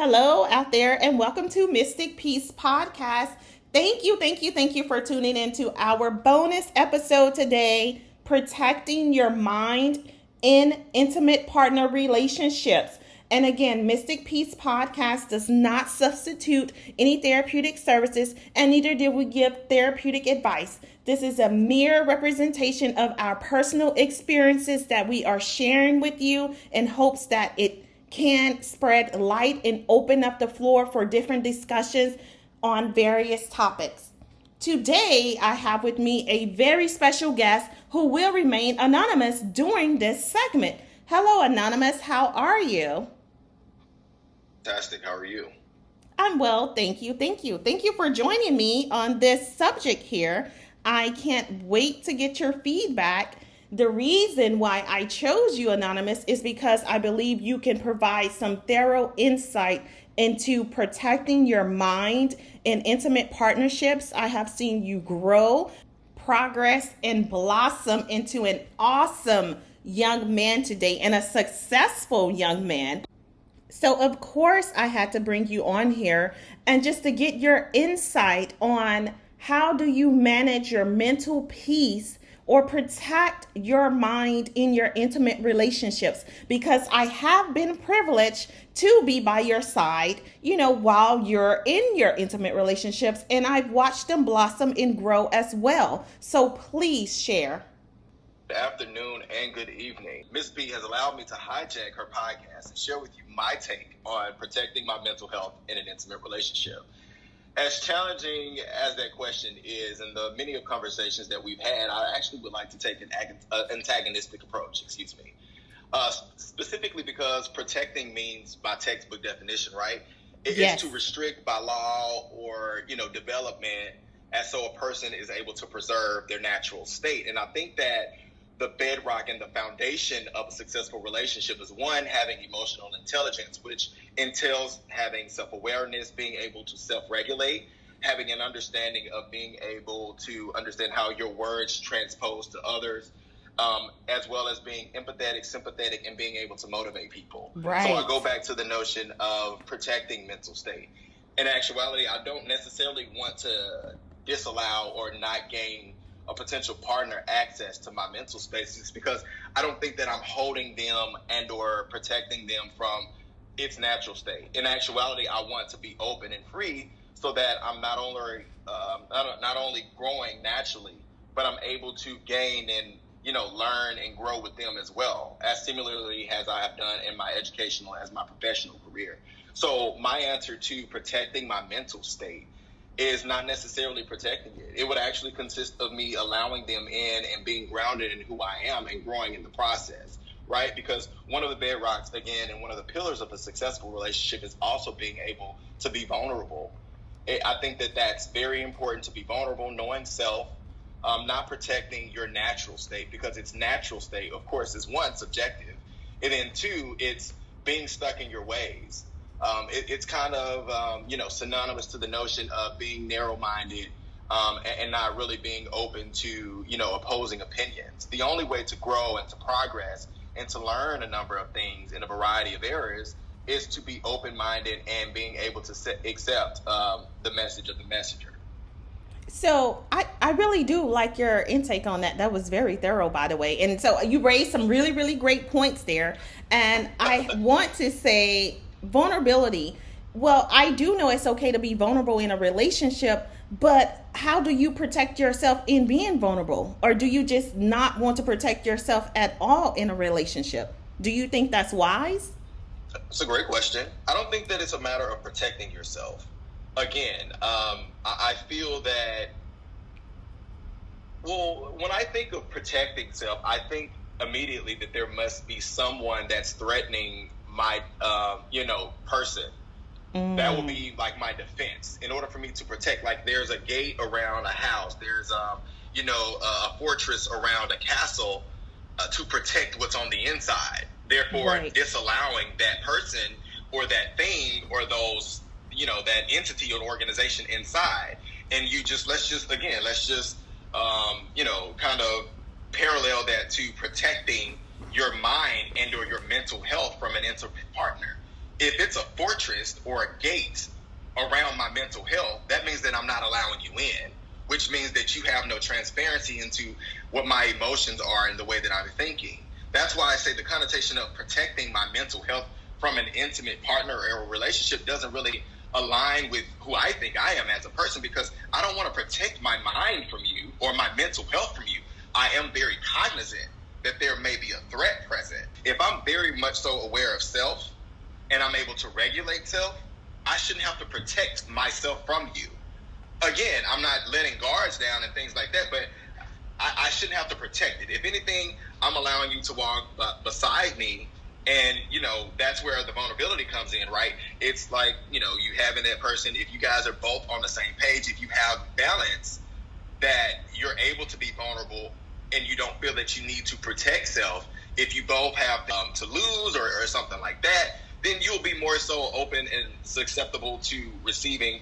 Hello out there, and welcome to Mystic Peace Podcast. Thank you for tuning into our bonus episode today, Protecting Your Mind in Intimate Partner Relationships. And again, Mystic Peace Podcast does not substitute any therapeutic services, and neither do we give therapeutic advice. This is a mere representation of our personal experiences that we are sharing with you in hopes that it can spread light and open up the floor for different discussions on various topics. Today, I have with me a very special guest who will remain anonymous during this segment. Hello, Anonymous. How are you? Fantastic. How are you? I'm well, thank you. Thank you for joining me on this subject here. I can't wait to get your feedback. The reason why I chose you, Anonymous, is because I believe you can provide some thorough insight into protecting your mind in intimate partnerships. I have seen you grow, progress, and blossom into an awesome young man today and a successful young man. So, of course, I had to bring you on here and just to get your insight on how do you manage your mental peace or protect your mind in your intimate relationships, because I have been privileged to be by your side, while you're in your intimate relationships, and I've watched them blossom and grow as well. So please share. Good afternoon and good evening. Ms. B has allowed me to hijack her podcast and share with you my take on protecting my mental health in an intimate relationship. As challenging as that question is, and the many of conversations that we've had, I actually would like to take an antagonistic approach, specifically because protecting means, by textbook definition, right? It is to restrict by law or, development, as so a person is able to preserve their natural state. And I think that the bedrock and the foundation of a successful relationship is, one, having emotional intelligence, which entails having self-awareness, being able to self-regulate, having an understanding of being able to understand how your words transpose to others, as well as being empathetic, sympathetic, and being able to motivate people. Right. So I go back to the notion of protecting mental state. In actuality, I don't necessarily want to disallow or not gain a potential partner access to my mental spaces, because I don't think that I'm holding them and or protecting them from its natural state. In actuality, I want to be open and free so that I'm not only growing naturally, but I'm able to gain and learn and grow with them as well, as similarly as I have done in my educational as my professional career. So my answer to protecting my mental state is not necessarily protecting it. It would actually consist of me allowing them in and being grounded in who I am and growing in the process, right? Because one of the bedrocks, again, and one of the pillars of a successful relationship is also being able to be vulnerable. I think that that's very important, to be vulnerable, knowing self, not protecting your natural state, because its natural state, of course, is, one, subjective, and then two, it's being stuck in your ways. It's kind of, synonymous to the notion of being narrow-minded and not really being open to, opposing opinions. The only way to grow and to progress and to learn a number of things in a variety of areas is to be open-minded and being able to accept the message of the messenger. So I really do like your intake on that. That was very thorough, by the way. And so you raised some really, really great points there. And I want to say, vulnerability. Well, I do know it's okay to be vulnerable in a relationship, but how do you protect yourself in being vulnerable? Or do you just not want to protect yourself at all in a relationship? Do you think that's wise? It's a great question. I don't think that it's a matter of protecting yourself. Again, I feel that, when I think of protecting self, I think immediately that there must be someone that's threatening my, person. That will be like my defense. In order for me to protect, like there's a gate around a house, there's, a fortress around a castle to protect what's on the inside. Therefore, disallowing that person or that thing or those, that entity or organization inside. And let's just kind of parallel that to protecting your mind and or your mental health from an intimate partner. If it's a fortress or a gate around my mental health, that means that I'm not allowing you in, which means that you have no transparency into what my emotions are and the way that I'm thinking. That's why I say the connotation of protecting my mental health from an intimate partner or a relationship doesn't really align with who I think I am as a person, because I don't want to protect my mind from you or my mental health from you. I am very cognizant that there may be a threat present. If I'm very much so aware of self and I'm able to regulate self, I shouldn't have to protect myself from you. Again, I'm not letting guards down and things like that, but I shouldn't have to protect it. If anything, I'm allowing you to walk beside me, and, that's where the vulnerability comes in, right? It's like, you having that person, if you guys are both on the same page, if you have balance, that you're able to be vulnerable and you don't feel that you need to protect self. If you both have to lose or something like that, then you'll be more so open and susceptible to receiving,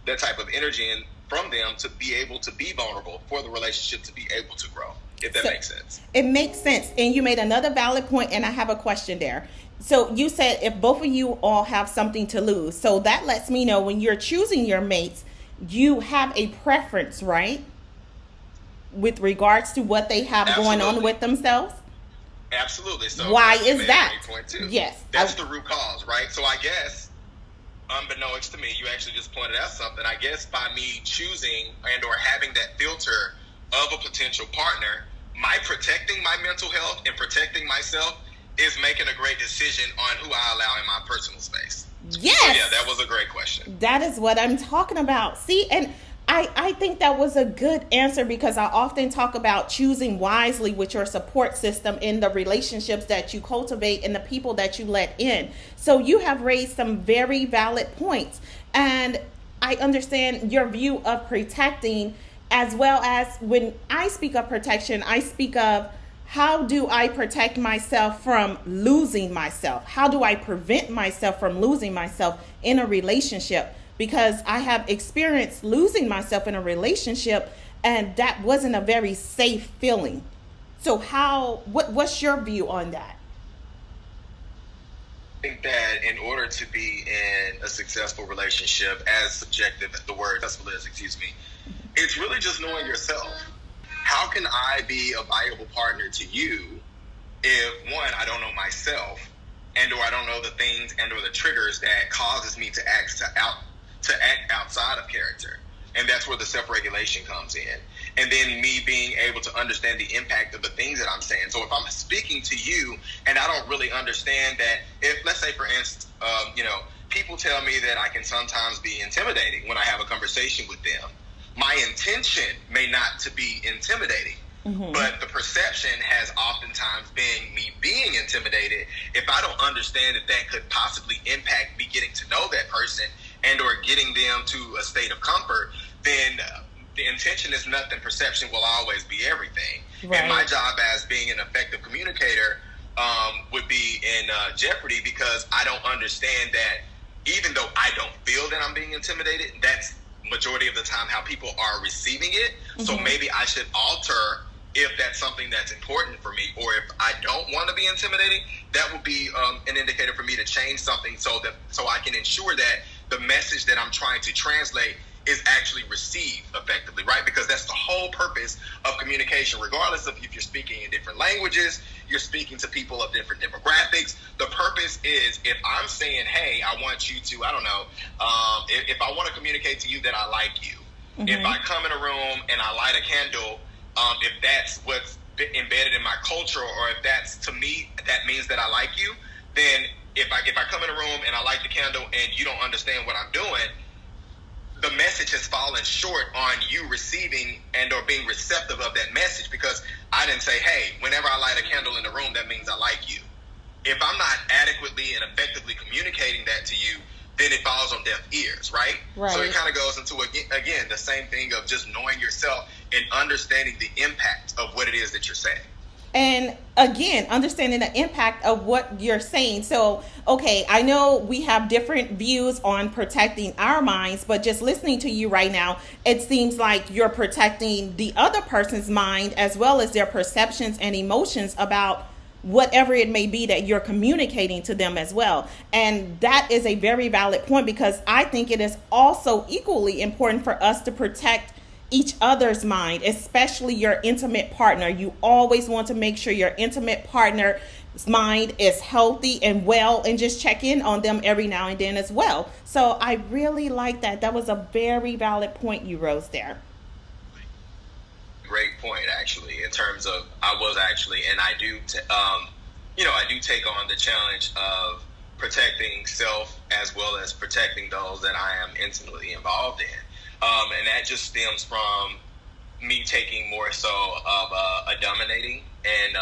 that type of energy and from them to be able to be vulnerable for the relationship to be able to grow, if that makes sense. It makes sense. And you made another valid point, and I have a question there. So you said if both of you all have something to lose, so that lets me know when you're choosing your mates, you have a preference, right? With regards to what they have Absolutely. Going on with themselves? Absolutely. So why is that? Point too. Yes. That's the root cause, right? So I guess, unbeknownst to me, you actually just pointed out something. I guess by me choosing and or having that filter of a potential partner, my protecting my mental health and protecting myself is making a great decision on who I allow in my personal space. Yes. So yeah, that was a great question. That is what I'm talking about. See, and I think that was a good answer, because I often talk about choosing wisely with your support system in the relationships that you cultivate and the people that you let in. So you have raised some very valid points. And I understand your view of protecting, as well as when I speak of protection, I speak of how do I protect myself from losing myself? How do I prevent myself from losing myself in a relationship? Because I have experienced losing myself in a relationship, and that wasn't a very safe feeling. So what's your view on that? I think that in order to be in a successful relationship, as subjective as the word successful is, it's really just knowing yourself. How can I be a valuable partner to you if, one, I don't know myself, and or I don't know the things and or the triggers that causes me to act outside of character? And that's where the self-regulation comes in. And then me being able to understand the impact of the things that I'm saying. So if I'm speaking to you and I don't really understand that, if, let's say, for instance, people tell me that I can sometimes be intimidating when I have a conversation with them. My intention may not to be intimidating, but the perception has oftentimes been me being intimidated. If I don't understand that could possibly impact me getting to know that person and or getting them to a state of comfort, then the intention is nothing. Perception will always be everything. Right. And my job as being an effective communicator would be in jeopardy, because I don't understand that even though I don't feel that I'm being intimidated, that's majority of the time how people are receiving it. So maybe I should alter if that's something that's important for me, or if I don't want to be intimidating, that would be an indicator for me to change something so I can ensure that the message that I'm trying to translate is actually received effectively, right? Because that's the whole purpose of communication, regardless of if you're speaking in different languages, you're speaking to people of different demographics. The purpose is, if I'm saying, hey, I want you to, I don't know, if I want to communicate to you that I like you, if I come in a room and I light a candle, if that's what's embedded in my culture, or if that's, to me, that means that I like you, then if I come in a room and I light the candle and you don't understand what I'm doing, the message has fallen short on you receiving and or being receptive of that message, because I didn't say, hey, whenever I light a candle in the room, that means I like you. If I'm not adequately and effectively communicating that to you, then it falls on deaf ears, right? So it kind of goes into, again, the same thing of just knowing yourself and understanding the impact of what it is that you're saying. And again, understanding the impact of what you're saying. So, okay, I know we have different views on protecting our minds, but just listening to you right now, it seems like you're protecting the other person's mind as well as their perceptions and emotions about whatever it may be that you're communicating to them as well. And that is a very valid point, because I think it is also equally important for us to protect each other's mind, especially your intimate partner. You always want to make sure your intimate partner's mind is healthy and well, and just check in on them every now and then as well. So I really like that. That was a very valid point you rose there. Great point, actually, in terms of I was actually, and I do, I do take on the challenge of protecting self as well as protecting those that I am intimately involved in. And that just stems from me taking more so of a dominating and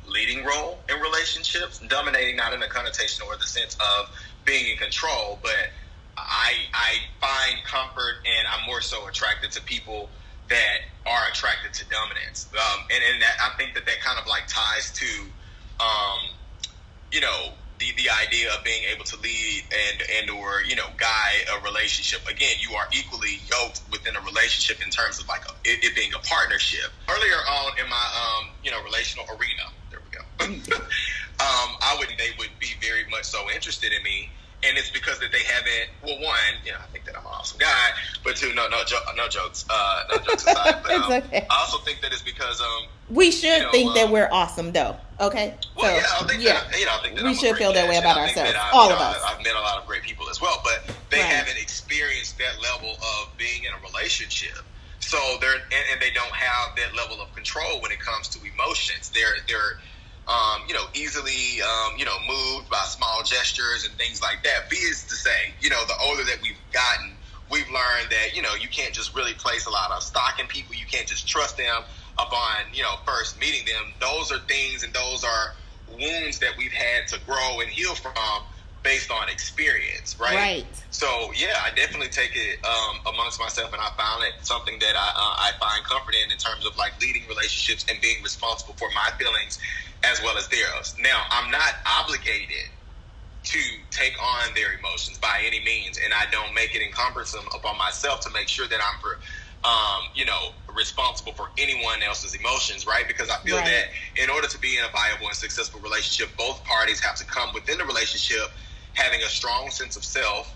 leading role in relationships. Dominating not in the connotation or the sense of being in control, but I find comfort, and I'm more so attracted to people that are attracted to dominance. And that, I think that kind of like ties to, the idea of being able to lead and or guide a relationship. Again, you are equally yoked within a relationship in terms of like it being a partnership. Earlier on in my relational arena, there we go. They would be very much so interested in me. And it's because that they haven't. Well, one, I think that I'm an awesome guy. But two, no jokes. No jokes aside. But okay. I also think that it's because we should think that we're awesome, though. Okay. Well, so, I think that we should feel that way about ourselves. All of us. I've met a lot of great people as well, but they haven't experienced that level of being in a relationship. So and they don't have that level of control when it comes to emotions. They're easily, moved by small gestures and things like that. Be it to say, the older that we've gotten, we've learned that, you can't just really place a lot of stock in people. You can't just trust them upon, first meeting them. Those are things and those are wounds that we've had to grow and heal from based on experience, right? Right. So, I definitely take it amongst myself, and I found it something that I find comfort in terms of like leading relationships and being responsible for my feelings as well as theirs. Now, I'm not obligated to take on their emotions by any means, and I don't make it cumbersome upon myself to make sure that I'm responsible for anyone else's emotions, right? Because I feel that in order to be in a viable and successful relationship, both parties have to come within the relationship having a strong sense of self,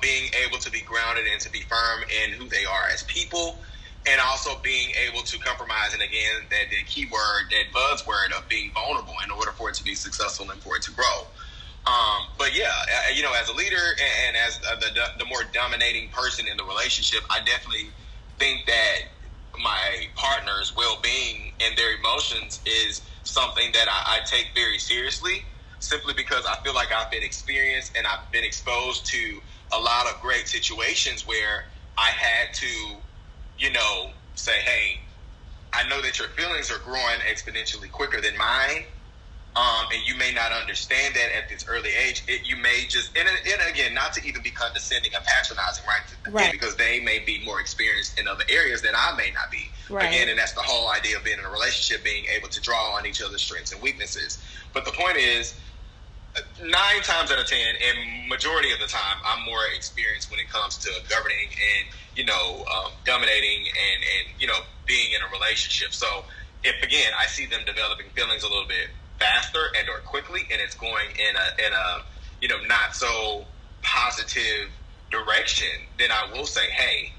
being able to be grounded and to be firm in who they are as people, and also being able to compromise, and again, that the key word, that buzzword of being vulnerable in order for it to be successful and for it to grow. But as a leader and as the more dominating person in the relationship, I definitely think that my partner's well-being and their emotions is something that I take very seriously, simply because I feel like I've been experienced and I've been exposed to a lot of great situations where I had to say, hey, I know that your feelings are growing exponentially quicker than mine, and you may not understand that at this early age. You may just, and again, not to even be condescending or patronizing, right? Because they may be more experienced in other areas than I may not be. Right. Again, and that's the whole idea of being in a relationship, being able to draw on each other's strengths and weaknesses. But the point is, 9 times out of 10, and majority of the time, I'm more experienced when it comes to governing and dominating and being in a relationship. So if again I see them developing feelings a little bit faster and or quickly, and it's going in a not so positive direction, then I will say, hey,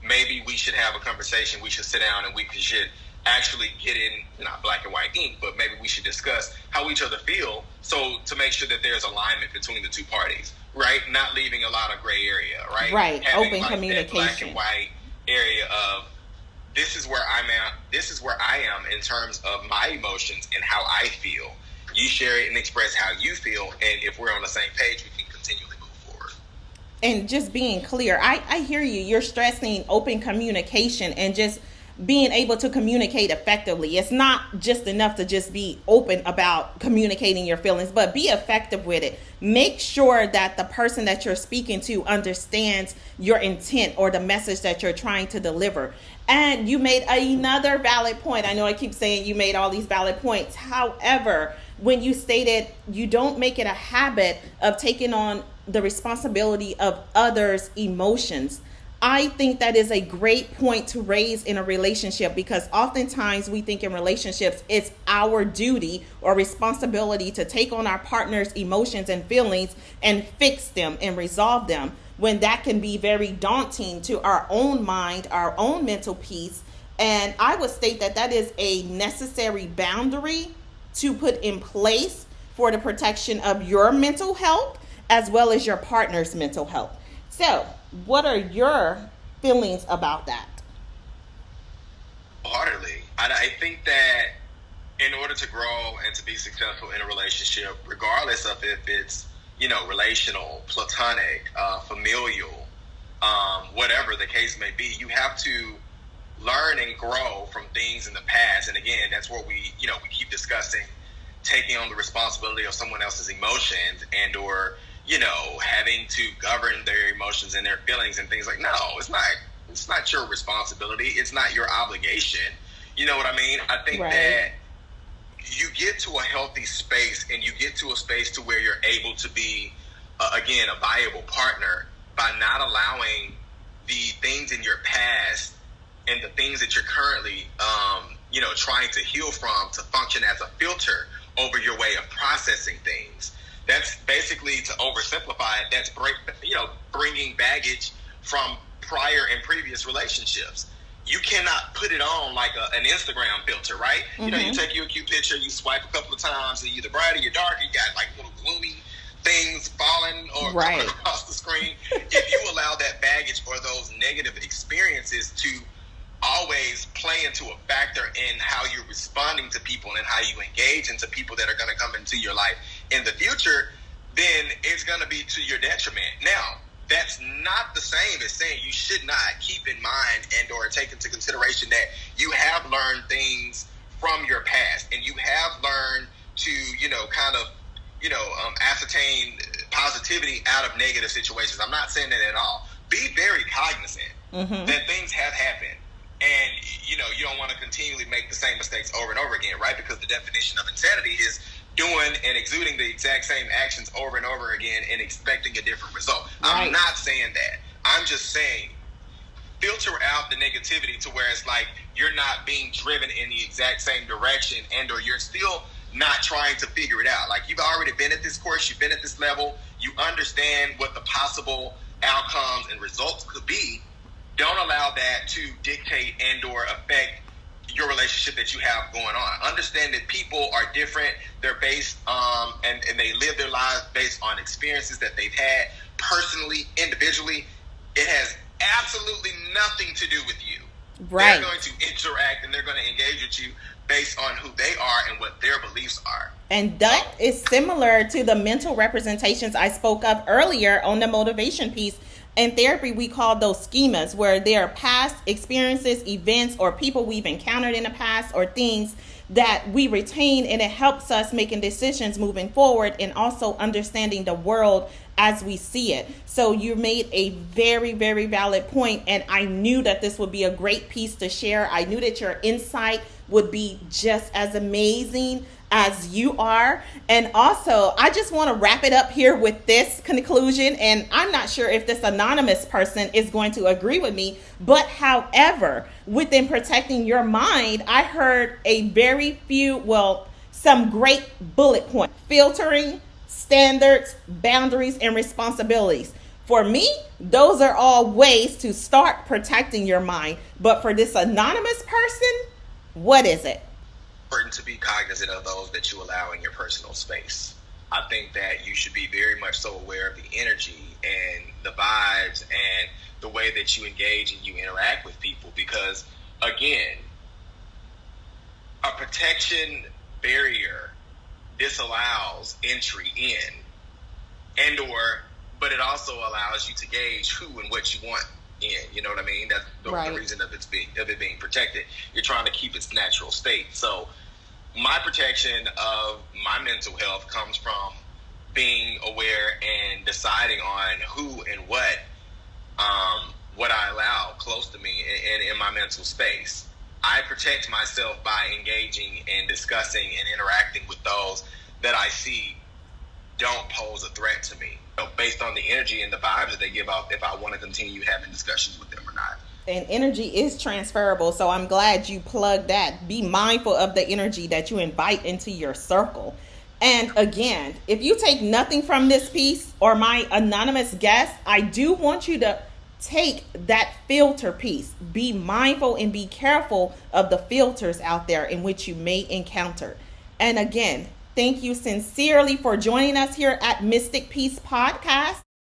maybe we should have a conversation. We should sit down and we should actually get in, not black and white ink, but maybe we should discuss how each other feel, so to make sure that there's alignment between the two parties, right? Not leaving a lot of gray area, right? Right. Having open communication. That black and white area of this is where I'm at, this is where I am in terms of my emotions and how I feel. You share it and express how you feel, and if we're on the same page, we can continually move forward. And just being clear, I hear you. You're stressing open communication and just being able to communicate effectively. It's not just enough to just be open about communicating your feelings, but be effective with it. Make sure that the person that you're speaking to understands your intent or the message that you're trying to deliver. And you made another valid point. I know I keep saying you made all these valid points. However, when you stated you don't make it a habit of taking on the responsibility of others' emotions, I think that is a great point to raise in a relationship, because oftentimes we think in relationships it's our duty or responsibility to take on our partner's emotions and feelings and fix them and resolve them, when that can be very daunting to our own mind, our own mental peace. And I would state that that is a necessary boundary to put in place for the protection of your mental health as well as your partner's mental health. So, what are your feelings about that? Wholeheartedly. I think that in order to grow and to be successful in a relationship, regardless of if it's, relational, platonic, familial, whatever the case may be, you have to learn and grow from things in the past. And again, that's where we keep discussing taking on the responsibility of someone else's emotions and or having to govern their emotions and their feelings and things like, no, it's not your responsibility. It's not your obligation. You know what I mean? I think that you get to a healthy space and you get to a space to where you're able to be, again, a viable partner by not allowing the things in your past and the things that you're currently, trying to heal from to function as a filter over your way of processing things. That's basically, to oversimplify it, that's bringing baggage from prior and previous relationships. You cannot put it on like an Instagram filter, right? Mm-hmm. You take you a cute picture, you swipe a couple of times, and you're either bright or you're dark, you got like little gloomy things falling or coming across the screen. If you allow that baggage or those negative experiences to always play into a factor in how you're responding to people and how you engage into people that are going to come into your life in the future, then it's going to be to your detriment. Now, that's not the same as saying you should not keep in mind and or take into consideration that you have learned things from your past and you have learned to, ascertain positivity out of negative situations. I'm not saying that at all. Be very cognizant that things have happened. And, you don't want to continually make the same mistakes over and over again, right? Because the definition of insanity is doing and exuding the exact same actions over and over again and expecting a different result. Right. I'm not saying that. I'm just saying filter out the negativity to where it's like you're not being driven in the exact same direction and or you're still not trying to figure it out. Like, you've already been at this course, you've been at this level, you understand what the possible outcomes and results could be. Don't allow that to dictate and or affect your relationship that you have going on. Understand that people are different. They're based and they live their lives based on experiences that they've had personally, individually. It has absolutely nothing to do with you. Right. They're going to interact and they're going to engage with you based on who they are and what their beliefs are. And that is similar to the mental representations I spoke of earlier on the motivation piece. In therapy, we call those schemas, where there are past experiences, events, or people we've encountered in the past, or things that we retain, and it helps us making decisions moving forward and also understanding the world as we see it. So you made a very, very valid point, and I knew that this would be a great piece to share. I knew that your insight would be just as amazing as you are. And also, I just want to wrap it up here with this conclusion, and I'm not sure if this anonymous person is going to agree with me, but however, within protecting your mind, I heard some great bullet points: filtering, standards, boundaries, and responsibilities. For me, those are all ways to start protecting your mind. But for this anonymous person, what is it? Important to be cognizant of those that you allow in your personal space. I think that you should be very much so aware of the energy and the vibes and the way that you engage and you interact with people, because again, a protection barrier disallows entry in but it also allows you to gauge who and what you want in. You know what I mean? That's the reason of it being protected. You're trying to keep its natural state. So my protection of my mental health comes from being aware and deciding on who and what I allow close to me and in my mental space. I protect myself by engaging and discussing and interacting with those that I see don't pose a threat to me, based on the energy and the vibes that they give off, if I want to continue having discussions with them or not. And energy is transferable, so I'm glad you plugged that. Be mindful of the energy that you invite into your circle. And again, if you take nothing from this piece or my anonymous guest, I do want you to take that filter piece. Be mindful and be careful of the filters out there in which you may encounter. And again, thank you sincerely for joining us here at Mystic Peace Podcast.